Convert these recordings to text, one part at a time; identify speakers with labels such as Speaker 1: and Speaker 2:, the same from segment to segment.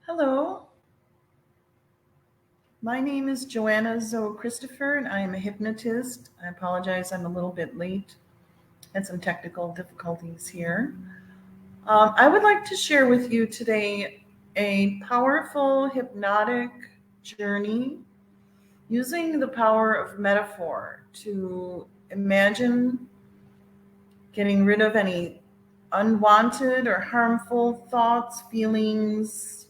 Speaker 1: Hello, my name is Joanna Zoe Christopher, and I am a hypnotist. I apologize, I'm a little bit late. Had some technical difficulties here. I would like to share with you today a powerful hypnotic journey using the power of metaphor to imagine getting rid of any unwanted or harmful thoughts, feelings,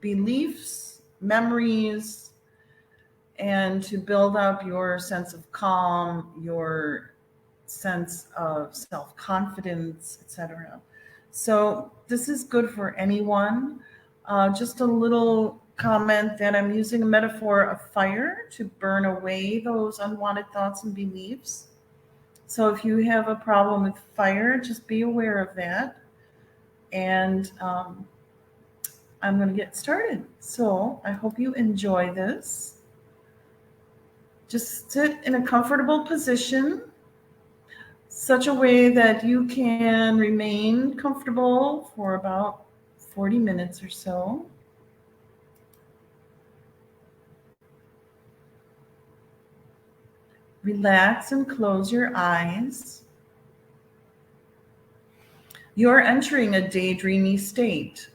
Speaker 1: beliefs, memories, and to build up your sense of calm, your sense of self confidence, etc. So, this is good for anyone. Just a little comment that I'm using a metaphor of fire to burn away those unwanted thoughts and beliefs. So, if you have a problem with fire, just be aware of that. And I'm going to get started. So, I hope you enjoy this. Just sit in a comfortable position, such a way that you can remain comfortable for about 40 minutes or so. Relax and close your eyes. You're entering a daydreamy state,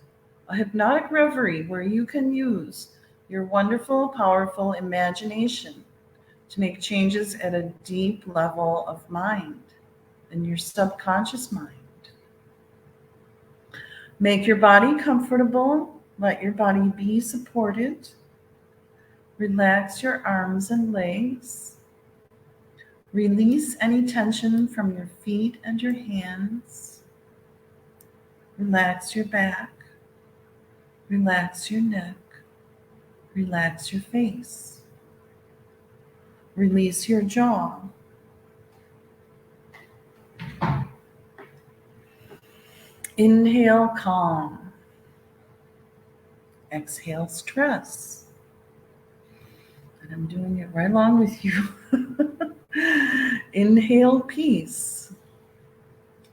Speaker 1: a hypnotic reverie where you can use your wonderful, powerful imagination to make changes at a deep level of mind in your subconscious mind. Make your body comfortable. Let your body be supported. Relax your arms and legs. Release any tension from your feet and your hands. Relax your back. Relax your neck. Relax your face. Release your jaw. Inhale calm. Exhale stress. And I'm doing it right along with you. Inhale peace.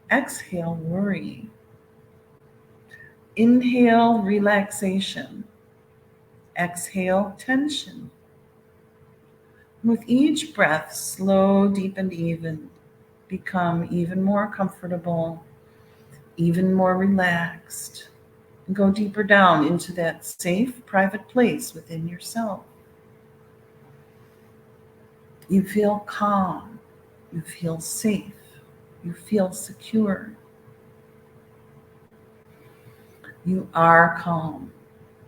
Speaker 1: Exhale worry. Inhale relaxation. Exhale tension. With each breath, slow, deep, and even, become even more comfortable, even more relaxed, and go deeper down into that safe, private place within yourself. You feel calm, you feel safe, you feel secure. You are calm,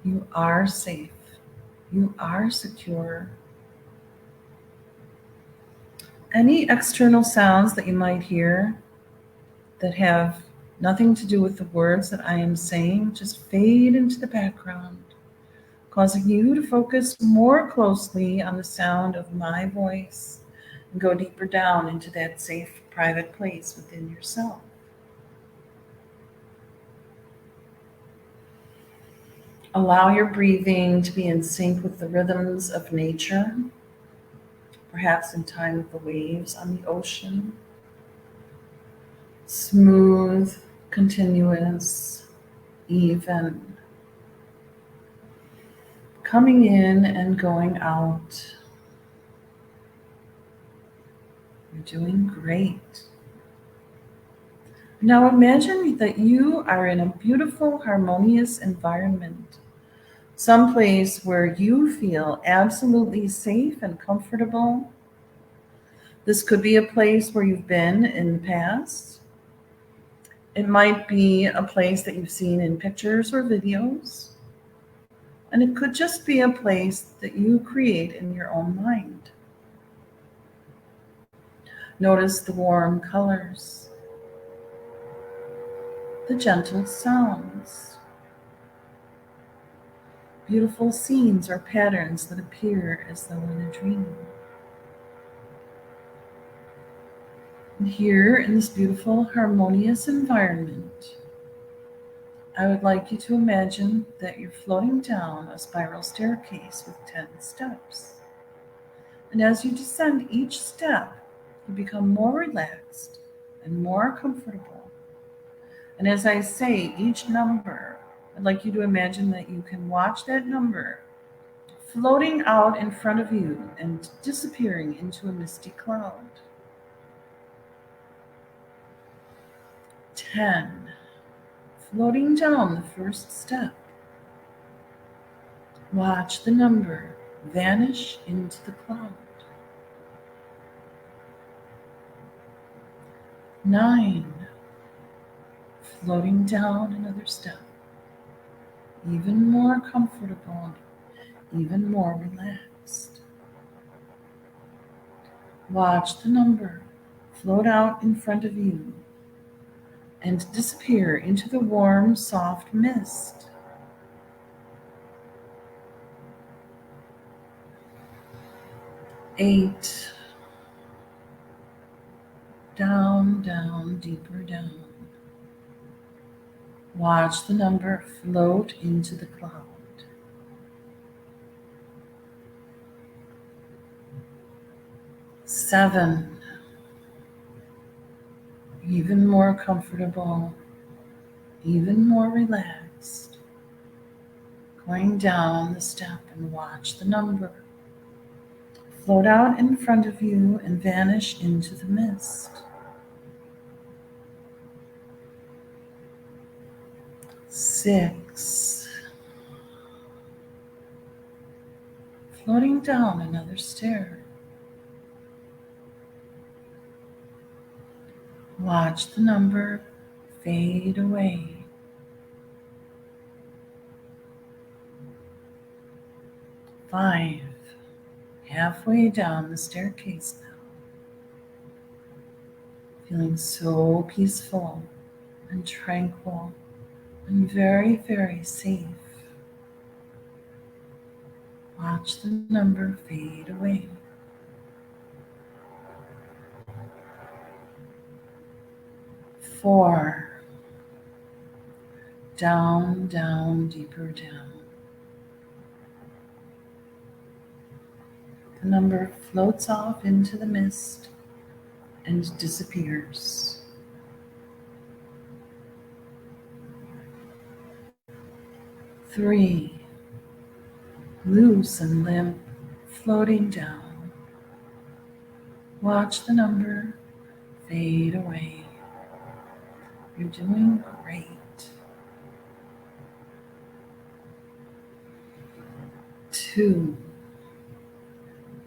Speaker 1: you are safe, you are secure. Any external sounds that you might hear that have nothing to do with the words that I am saying just fade into the background, causing you to focus more closely on the sound of my voice and go deeper down into that safe, private place within yourself. Allow your breathing to be in sync with the rhythms of nature, perhaps in time with the waves on the ocean. Smooth, continuous, even. Coming in and going out. You're doing great. Now imagine that you are in a beautiful, harmonious environment, someplace where you feel absolutely safe and comfortable. This could be a place where you've been in the past. It might be a place that you've seen in pictures or videos. And it could just be a place that you create in your own mind. Notice the warm colors, the gentle sounds, beautiful scenes or patterns that appear as though in a dream. And here in this beautiful, harmonious environment, I would like you to imagine that you're floating down a spiral staircase with 10 steps. And as you descend each step, you become more relaxed and more comfortable. And as I say each number, I'd like you to imagine that you can watch that number floating out in front of you and disappearing into a misty cloud. 10. Floating down the first step. Watch the number vanish into the cloud. 9. Floating down another step. Even more comfortable, even more relaxed. Watch the number float out in front of you and disappear into the warm, soft mist. 8. Down, down, deeper down. Watch the number float into the cloud. 7. Even more comfortable, even more relaxed. Going down the step and watch the number float out in front of you and vanish into the mist. 6. Floating down another stair. Watch the number fade away. 5. Halfway down the staircase now. Feeling so peaceful and tranquil and very, very safe. Watch the number fade away. 4. Down, down, deeper down. The number floats off into the mist and disappears. 3. Loose and limp, floating down. Watch the number fade away. You're doing great. 2.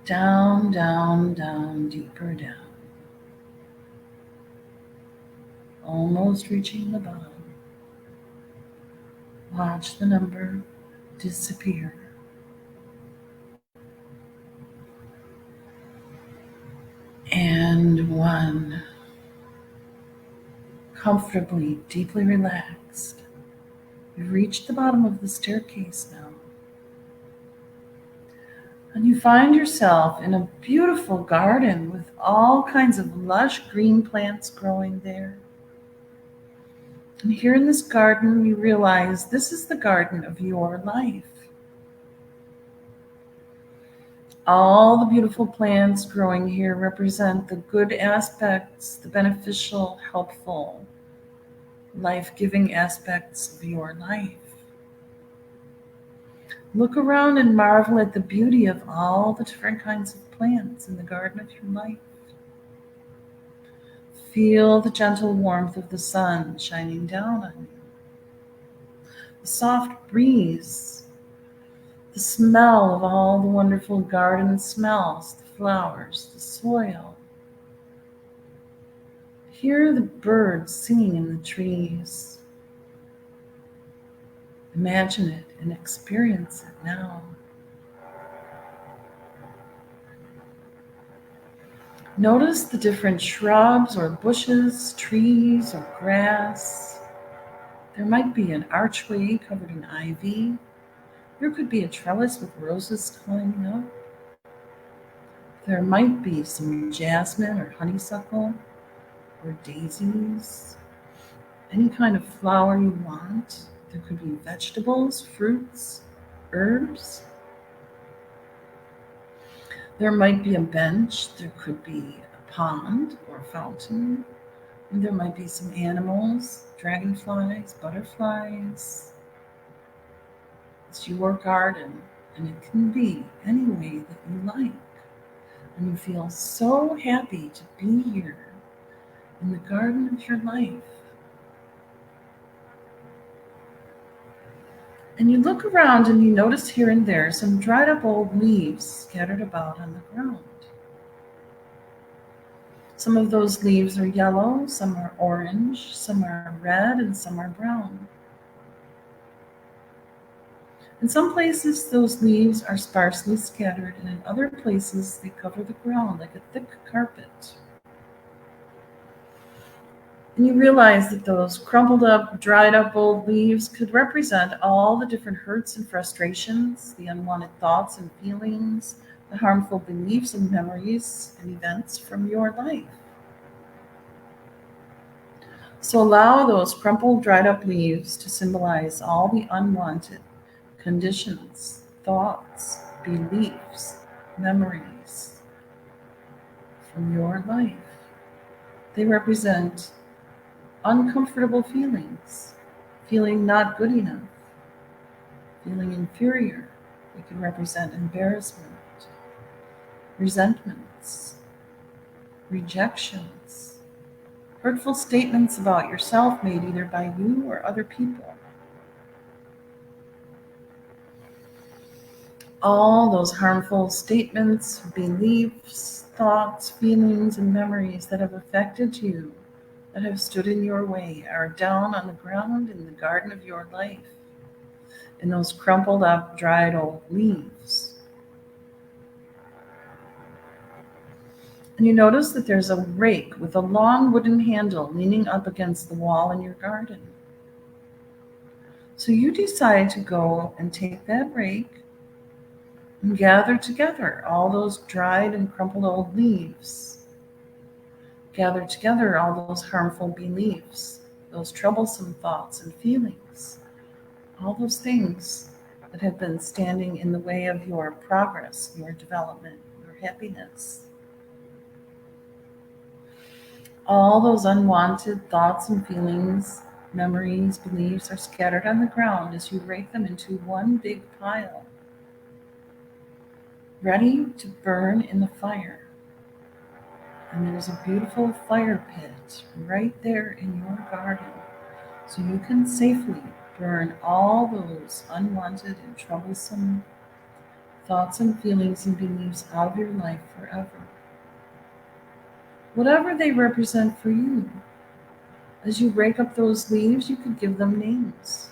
Speaker 1: Down, down, down, deeper down. Almost reaching the bottom. Watch the number disappear. And 1. Comfortably, deeply relaxed. You've reached the bottom of the staircase now. And you find yourself in a beautiful garden with all kinds of lush green plants growing there. And here in this garden, you realize this is the garden of your life. All the beautiful plants growing here represent the good aspects, the beneficial, helpful, life-giving aspects of your life. Look around and marvel at the beauty of all the different kinds of plants in the garden of your life. Feel the gentle warmth of the sun shining down on you. The soft breeze, the smell of all the wonderful garden smells, the flowers, the soil. Hear the birds singing in the trees. Imagine it and experience it now. Notice the different shrubs or bushes, trees or grass. There might be an archway covered in ivy. There could be a trellis with roses climbing up. There might be some jasmine or honeysuckle or daisies. Any kind of flower you want. There could be vegetables, fruits, herbs. There might be a bench, there could be a pond or a fountain, and there might be some animals, dragonflies, butterflies. It's your garden, and it can be any way that you like. And you feel so happy to be here in the garden of your life. And you look around and you notice here and there some dried up old leaves scattered about on the ground. Some of those leaves are yellow, some are orange, some are red, and some are brown. In some places, those leaves are sparsely scattered, and in other places, they cover the ground like a thick carpet. And you realize that those crumpled up, dried up old leaves could represent all the different hurts and frustrations, the unwanted thoughts and feelings, the harmful beliefs and memories and events from your life. So allow those crumpled, dried up leaves to symbolize all the unwanted conditions, thoughts, beliefs, memories from your life. They represent uncomfortable feelings, feeling not good enough, feeling inferior. They can represent embarrassment, resentments, rejections, hurtful statements about yourself made either by you or other people. All those harmful statements, beliefs, thoughts, feelings, and memories that have affected you, that have stood in your way, are down on the ground in the garden of your life, in those crumpled up, dried old leaves. And you notice that there's a rake with a long wooden handle leaning up against the wall in your garden. So you decide to go and take that rake and gather together all those dried and crumpled old leaves. Gather together all those harmful beliefs, those troublesome thoughts and feelings, all those things that have been standing in the way of your progress, your development, your happiness. All those unwanted thoughts and feelings, memories, beliefs are scattered on the ground as you rake them into one big pile, ready to burn in the fire. And there's a beautiful fire pit right there in your garden, so you can safely burn all those unwanted and troublesome thoughts and feelings and beliefs out of your life forever. Whatever they represent for you. As you rake up those leaves, you could give them names.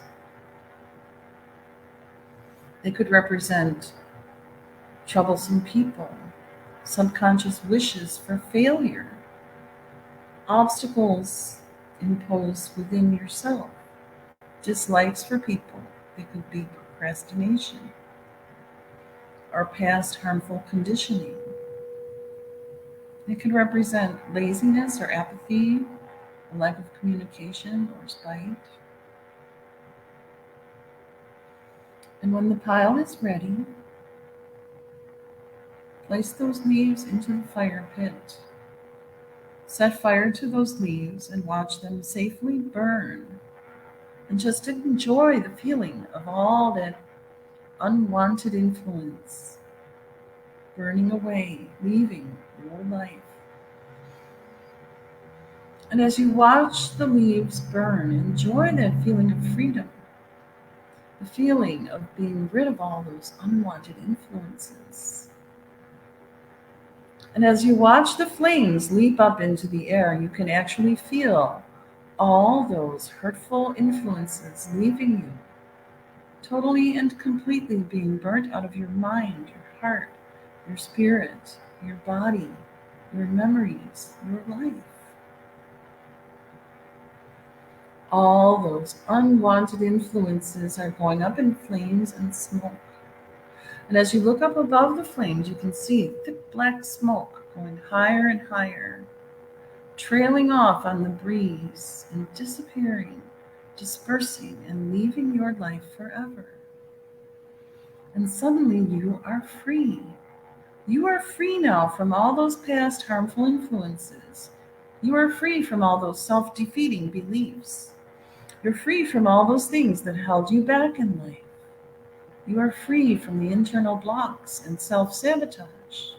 Speaker 1: They could represent troublesome people, subconscious wishes for failure, obstacles imposed within yourself, dislikes for people. They could be procrastination or past harmful conditioning. They could represent laziness or apathy, a lack of communication or spite. And when the pile is ready, place those leaves into the fire pit. Set fire to those leaves and watch them safely burn. And just enjoy the feeling of all that unwanted influence burning away, leaving your life. And as you watch the leaves burn, enjoy that feeling of freedom, the feeling of being rid of all those unwanted influences. And as you watch the flames leap up into the air, you can actually feel all those hurtful influences leaving you, totally and completely being burnt out of your mind, your heart, your spirit, your body, your memories, your life. All those unwanted influences are going up in flames and smoke. And as you look up above the flames, you can see thick black smoke going higher and higher, trailing off on the breeze and disappearing, dispersing, and leaving your life forever. And suddenly you are free. You are free now from all those past harmful influences. You are free from all those self-defeating beliefs. You're free from all those things that held you back in life. You are free from the internal blocks and self-sabotage.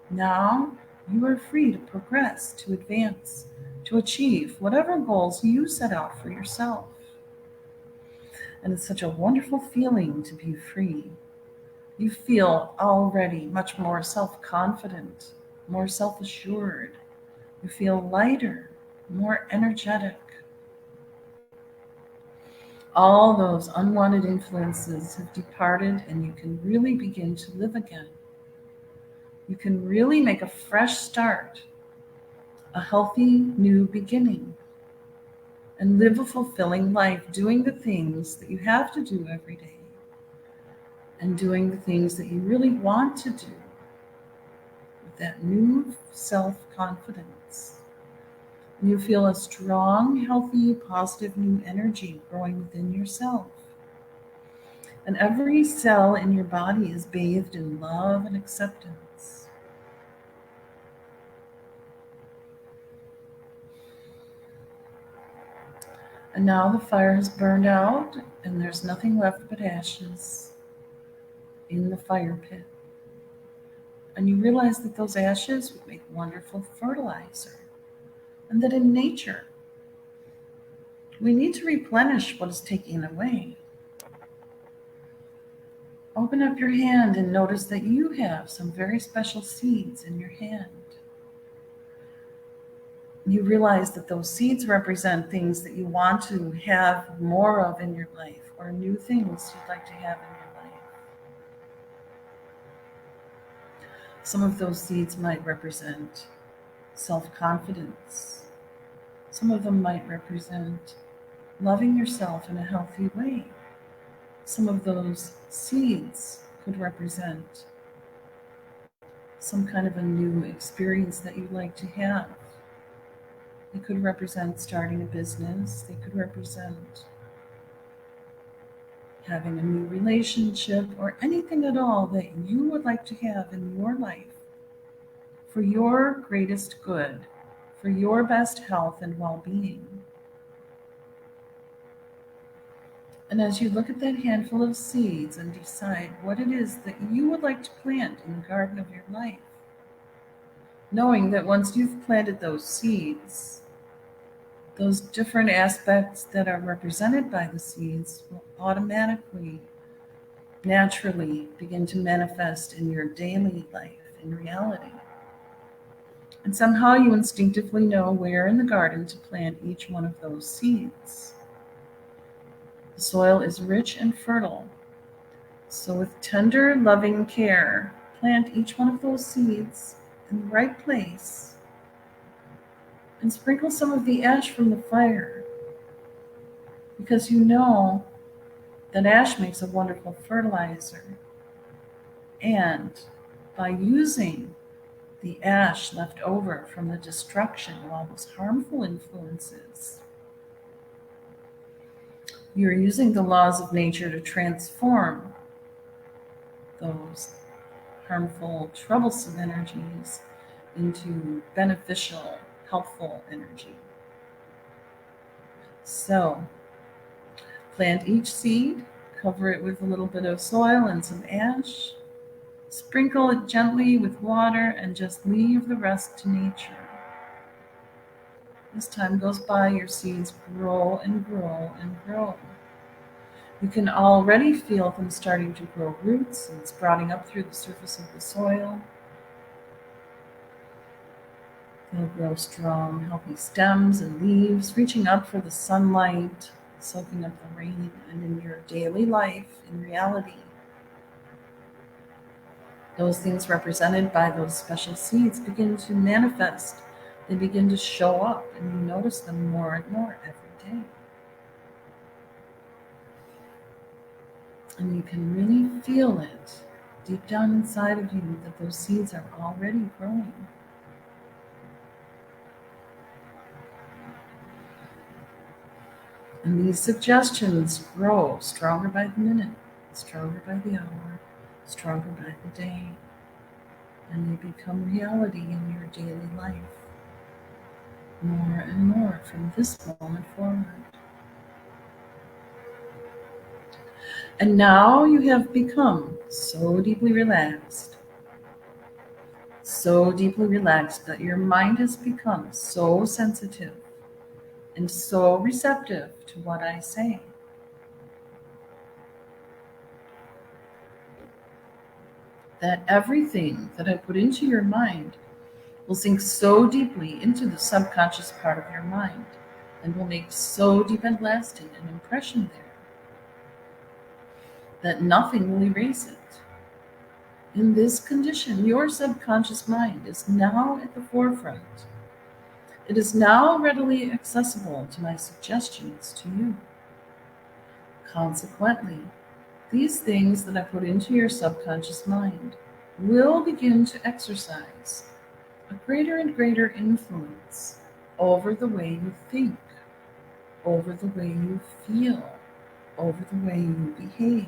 Speaker 1: Now you are free to progress, to advance, to achieve whatever goals you set out for yourself. And it's such a wonderful feeling to be free. You feel already much more self confident, more self assured. You feel lighter, more energetic. All those unwanted influences have departed, and you can really begin to live again. You can really make a fresh start, a healthy new beginning, and live a fulfilling life doing the things that you have to do every day and doing the things that you really want to do with that new self confidence. You feel a strong, healthy, positive new energy growing within yourself. And every cell in your body is bathed in love and acceptance. And now the fire has burned out, and there's nothing left but ashes in the fire pit. And you realize that those ashes would make wonderful fertilizer, and that in nature, we need to replenish what is taken away. Open up your hand and notice that you have some very special seeds in your hand. You realize that those seeds represent things that you want to have more of in your life, or new things you'd like to have in your life. Some of those seeds might represent self confidence, some of them might represent loving yourself in a healthy way. Some of those seeds could represent some kind of a new experience that you'd like to have. They could represent starting a business. They could represent having a new relationship, or anything at all that you would like to have in your life for your greatest good, for your best health and well-being. And as you look at that handful of seeds and decide what it is that you would like to plant in the garden of your life, knowing that once you've planted those seeds, those different aspects that are represented by the seeds will automatically, naturally begin to manifest in your daily life, in reality. And somehow you instinctively know where in the garden to plant each one of those seeds. The soil is rich and fertile, so with tender, loving care, plant each one of those seeds in the right place and sprinkle some of the ash from the fire, because you know that ash makes a wonderful fertilizer. And by using the ash left over from the destruction of all those harmful influences, you're using the laws of nature to transform those harmful, troublesome energies into beneficial, helpful energy. So, plant each seed, cover it with a little bit of soil and some ash, sprinkle it gently with water, and just leave the rest to nature. As time goes by, your seeds grow and grow and grow. You can already feel them starting to grow roots and sprouting up through the surface of the soil. They'll grow strong, healthy stems and leaves, reaching up for the sunlight, soaking up the rain, and in your daily life, in reality, those things represented by those special seeds begin to manifest. They begin to show up, and you notice them more and more every day. And you can really feel it deep down inside of you that those seeds are already growing. And these suggestions grow stronger by the minute, stronger by the hour, stronger by the day, and they become reality in your daily life more and more from this moment forward. And now you have become so deeply relaxed that your mind has become so sensitive and so receptive to what I say that everything that I put into your mind will sink so deeply into the subconscious part of your mind and will make so deep and lasting an impression there that nothing will erase it. In this condition, your subconscious mind is now at the forefront. It is now readily accessible to my suggestions to you. Consequently, these things that I put into your subconscious mind will begin to exercise a greater and greater influence over the way you think, over the way you feel, over the way you behave.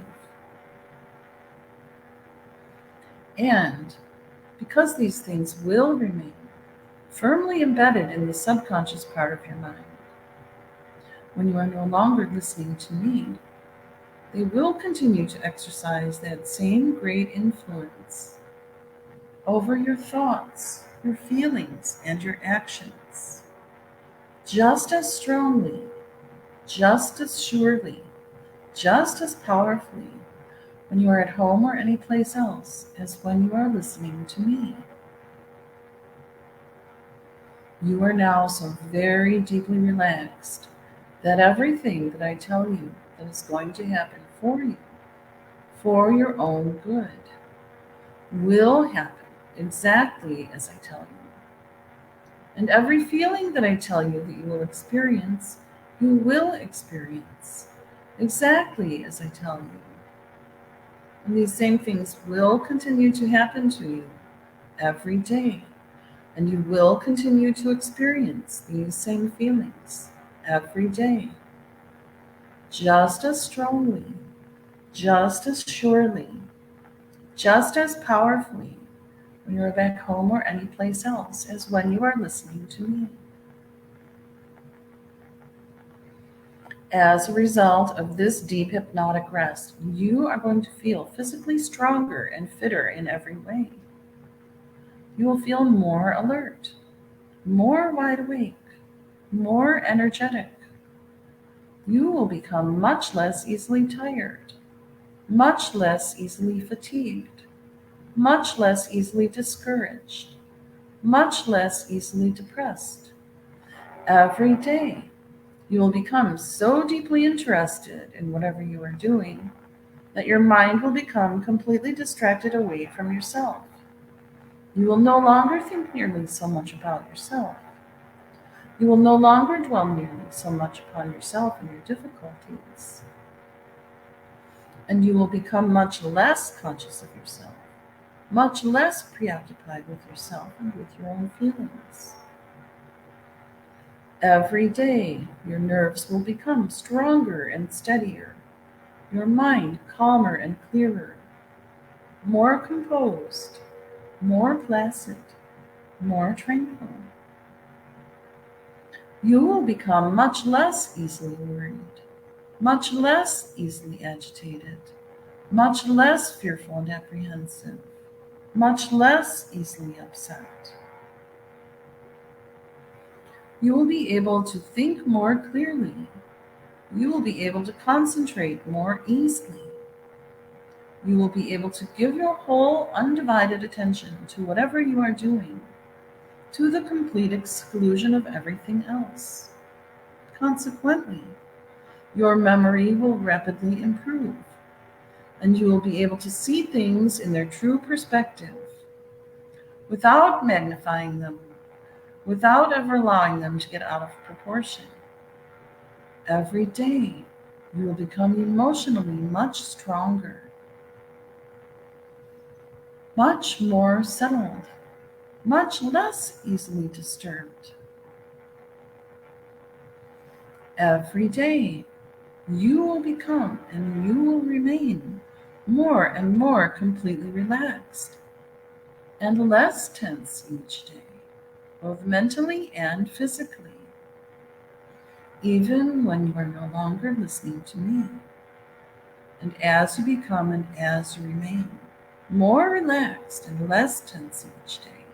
Speaker 1: And because these things will remain firmly embedded in the subconscious part of your mind, when you are no longer listening to me, they will continue to exercise that same great influence over your thoughts, your feelings, and your actions, just as strongly, just as surely, just as powerfully when you are at home or any place else as when you are listening to me. You are now so very deeply relaxed that everything that I tell you that is going to happen for you, for your own good, will happen exactly as I tell you. And every feeling that I tell you that you will experience exactly as I tell you. And these same things will continue to happen to you every day. And you will continue to experience these same feelings every day, just as strongly, just as surely, just as powerfully when you're back home or any place else as when you are listening to me. As a result of this deep hypnotic rest, you are going to feel physically stronger and fitter in every way. You will feel more alert, more wide awake, more energetic. You will become much less easily tired, much less easily fatigued, much less easily discouraged, much less easily depressed. Every day, you will become so deeply interested in whatever you are doing that your mind will become completely distracted away from yourself. You will no longer think nearly so much about yourself. You will no longer dwell nearly so much upon yourself and your difficulties. And you will become much less conscious of yourself, much less preoccupied with yourself and with your own feelings. Every day, your nerves will become stronger and steadier, your mind calmer and clearer, more composed, more placid, more tranquil. You will become much less easily worried, much less easily agitated, much less fearful and apprehensive, much less easily upset. You will be able to think more clearly. You will be able to concentrate more easily. You will be able to give your whole undivided attention to whatever you are doing, to the complete exclusion of everything else. Consequently, your memory will rapidly improve, and you will be able to see things in their true perspective, without magnifying them, without ever allowing them to get out of proportion. Every day, you will become emotionally much stronger, much more settled, much less easily disturbed. Every day, you will become and you will remain more and more completely relaxed and less tense each day, both mentally and physically, even when you are no longer listening to me. And as you become and as you remain more relaxed and less tense each day,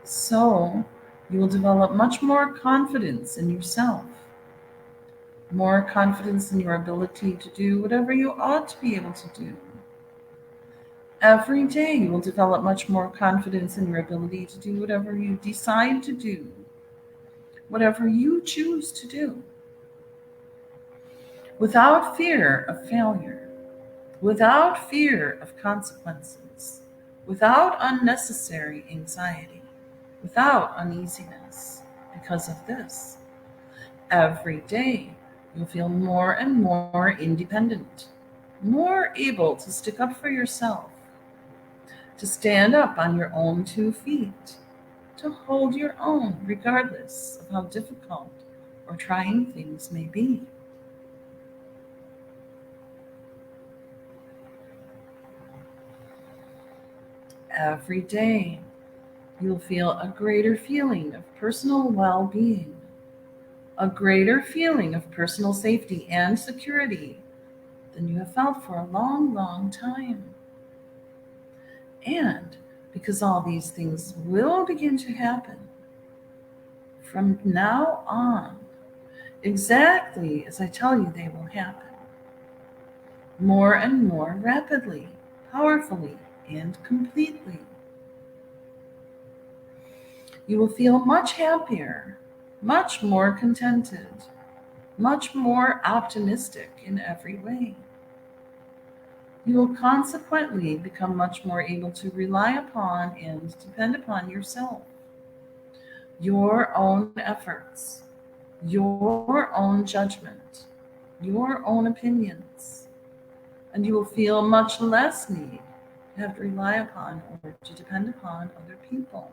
Speaker 1: so you will develop much more confidence in yourself, more confidence in your ability to do whatever you ought to be able to do. Every day you will develop much more confidence in your ability to do whatever you decide to do, whatever you choose to do, without fear of failure, without fear of consequences, without unnecessary anxiety, without uneasiness. Because of this, every day you'll feel more and more independent, more able to stick up for yourself, to stand up on your own 2 feet, to hold your own regardless of how difficult or trying things may be. Every day, you'll feel a greater feeling of personal well being, a greater feeling of personal safety and security than you have felt for a long, long time. And because all these things will begin to happen from now on, exactly as I tell you they will happen, more and more rapidly, powerfully, and completely. You will feel much happier, much more contented, much more optimistic in every way. You will consequently become much more able to rely upon and depend upon yourself, your own efforts, your own judgment, your own opinions, and you will feel much less need to have to rely upon or to depend upon other people.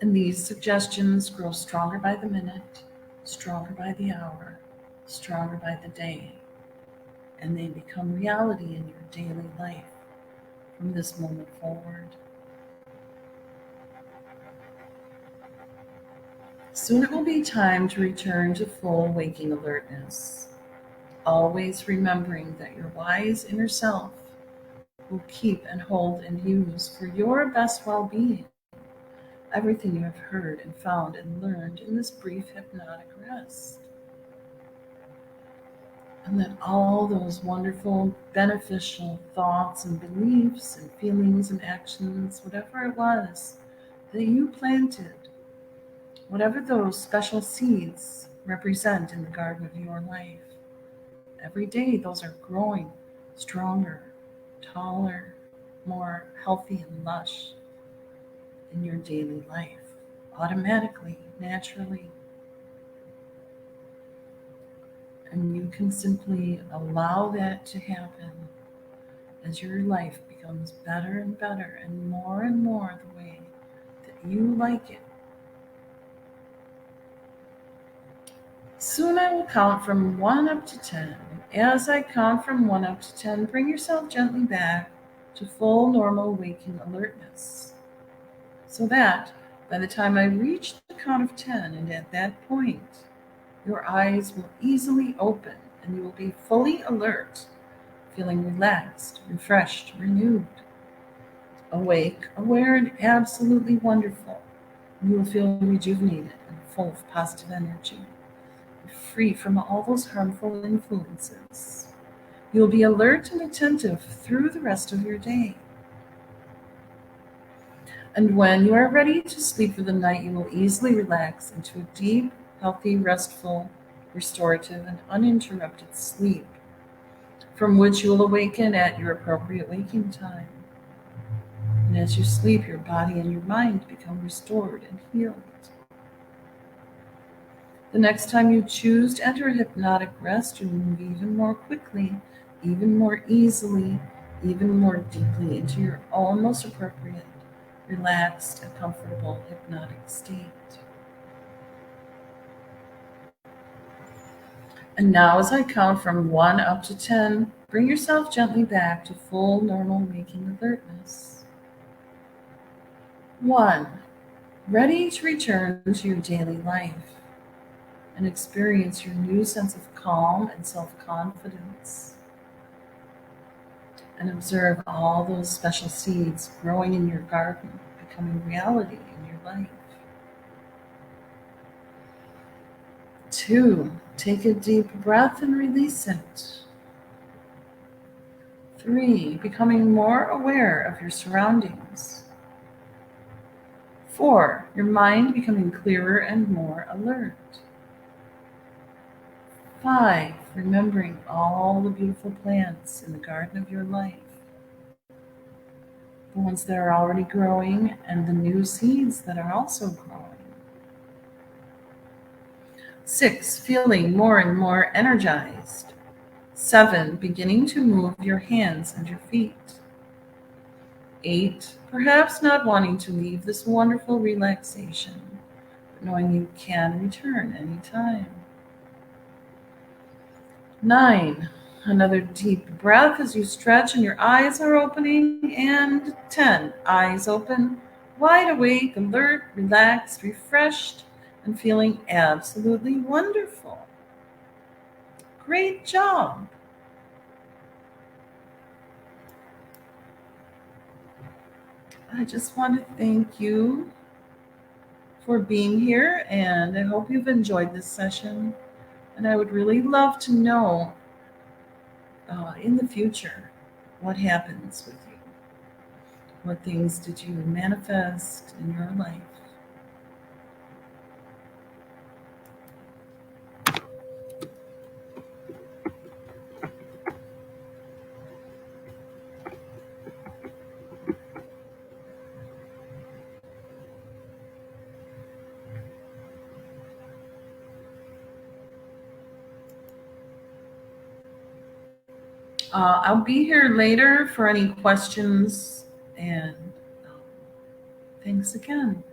Speaker 1: And these suggestions grow stronger by the minute, stronger by the hour, stronger by the day, and they become reality in your daily life from this moment forward. Soon it will be time to return to full waking alertness, always remembering that your wise inner self will keep and hold and use for your best well being everything you have heard and found and learned in this brief hypnotic rest. And that all those wonderful, beneficial thoughts and beliefs and feelings and actions, whatever it was that you planted, whatever those special seeds represent in the garden of your life, every day those are growing stronger, taller, more healthy and lush in your daily life, automatically, naturally. And you can simply allow that to happen as your life becomes better and better and more the way that you like it. Soon I will count from 1 up to 10. As I count from 1 up to 10, bring yourself gently back to full normal waking alertness. So that by the time I reach the count of 10, and at that point, your eyes will easily open and you will be fully alert, feeling relaxed, refreshed, renewed, awake, aware, and absolutely wonderful. You will feel rejuvenated and full of positive energy, free from all those harmful influences. You'll be alert and attentive through the rest of your day. And when you are ready to sleep for the night, you will easily relax into a deep, healthy, restful, restorative, and uninterrupted sleep, from which you will awaken at your appropriate waking time. And as you sleep, your body and your mind become restored and healed. The next time you choose to enter a hypnotic rest, you move even more quickly, even more easily, even more deeply into your own most appropriate, relaxed, and comfortable hypnotic state. And now, as I count from 1 up to 10, bring yourself gently back to full normal waking alertness. 1. Ready to return to your daily life. and experience your new sense of calm and self-confidence. And observe all those special seeds growing in your garden, becoming reality in your life. 2, take a deep breath and release it. 3, becoming more aware of your surroundings. 4, your mind becoming clearer and more alert. 5, remembering all the beautiful plants in the garden of your life, the ones that are already growing and the new seeds that are also growing. 6, feeling more and more energized. 7, beginning to move your hands and your feet. 8, perhaps not wanting to leave this wonderful relaxation, but knowing you can return anytime. 9, another deep breath as you stretch and your eyes are opening. And 10, eyes open, wide awake, alert, relaxed, refreshed, and feeling absolutely wonderful. Great job. I just want to thank you for being here, and I hope you've enjoyed this session. And I would really love to know in the future what happens with you. What things did you manifest in your life? I'll be here later for any questions, and thanks again.